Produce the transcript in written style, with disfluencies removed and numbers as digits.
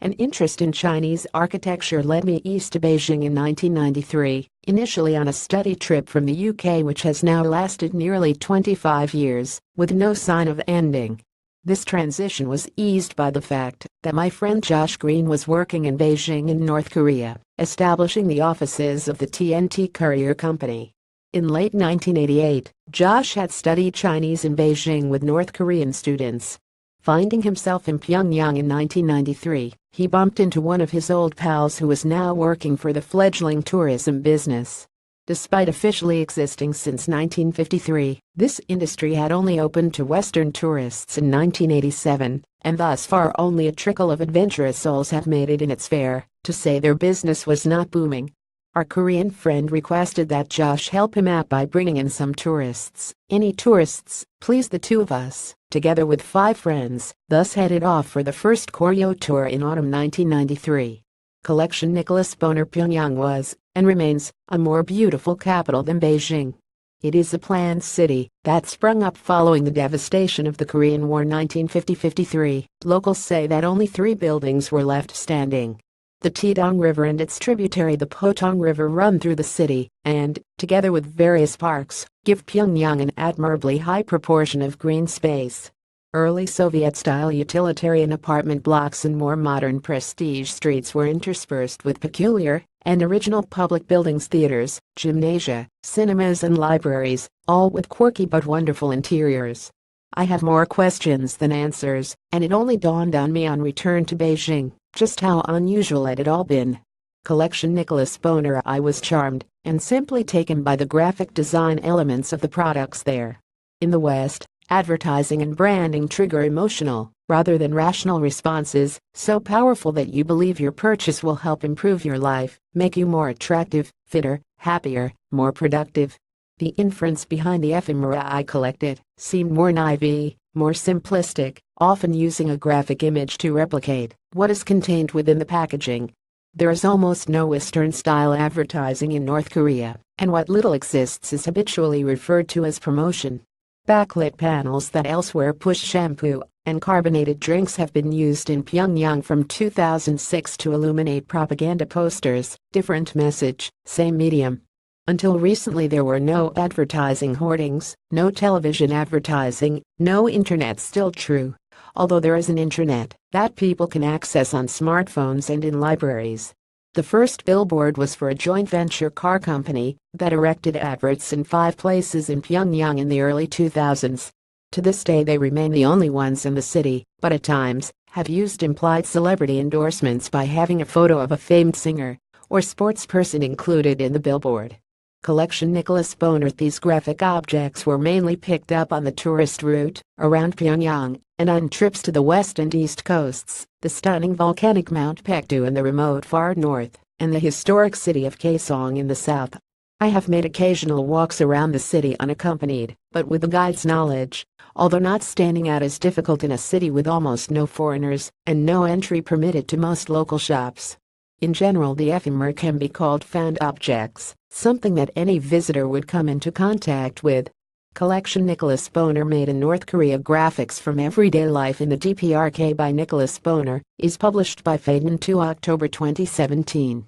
An interest in Chinese architecture led me east to Beijing in 1993, initially on a study trip from the UK, which has now lasted nearly 25 years, with no sign of ending. This transition was eased by the fact that my friend Josh Green was working in Beijing in North Korea, establishing the offices of the TNT Courier Company. In late 1988, Josh had studied Chinese in Beijing with North Korean students. Finding himself in Pyongyang in 1993, he bumped into one of his old pals who was now working for the fledgling tourism business. Despite officially existing since 1953, this industry had only opened to Western tourists in 1987, and thus far only a trickle of adventurous souls have made it in its fair to say their business was not booming. Our Korean friend requested that Josh help him out by bringing in some tourists. Any tourists, please. The two of us, together with 5 friends, thus headed off for the first Koryo tour in autumn 1993. Collection Nicholas Boner. Pyongyang was, and remains, a more beautiful capital than Beijing. It is a planned city that sprung up following the devastation of the Korean War 1950-53. Locals say that only 3 buildings were left standing. The Taedong River and its tributary the Potong River run through the city and, together with various parks, give Pyongyang an admirably high proportion of green space. Early Soviet-style utilitarian apartment blocks and more modern prestige streets were interspersed with peculiar and original public buildings, theaters, gymnasia, cinemas and libraries, all with quirky but wonderful interiors. I have more questions than answers, and it only dawned on me on return to Beijing just how unusual it had all been. Collection Nicholas Boner. I was charmed and simply taken by the graphic design elements of the products there. In the West, advertising and branding trigger emotional, rather than rational responses, so powerful that you believe your purchase will help improve your life, make you more attractive, fitter, happier, more productive. The inference behind the ephemera I collected seemed more naive, more simplistic, often using a graphic image to replicate what is contained within the packaging. There is almost no Western-style advertising in North Korea, and what little exists is habitually referred to as promotion. Backlit panels that elsewhere push shampoo and carbonated drinks have been used in Pyongyang from 2006 to illuminate propaganda posters, different message, same medium. Until recently there were no advertising hoardings, no television advertising, no internet. Still true, although there is an intranet that people can access on smartphones and in libraries. The first billboard was for a joint venture car company that erected adverts in 5 places in Pyongyang in the early 2000s. To this day they remain the only ones in the city, but at times have used implied celebrity endorsements by having a photo of a famed singer or sportsperson included in the billboard. Collection Nicholas Boner. These graphic objects were mainly picked up on the tourist route around Pyongyang and on trips to the west and east coasts, the stunning volcanic Mount Paektu in the remote far north, and the historic city of Kaesong in the south. I have made occasional walks around the city unaccompanied, but with the guide's knowledge, although not standing out as difficult in a city with almost no foreigners and no entry permitted to most local shops. In general, the ephemera can be called found objects, something that any visitor would come into contact with. Collection Nicholas Boner. Made in North Korea. Graphics from Everyday Life in the DPRK by Nicholas Boner is published by Faden 2 October 2017.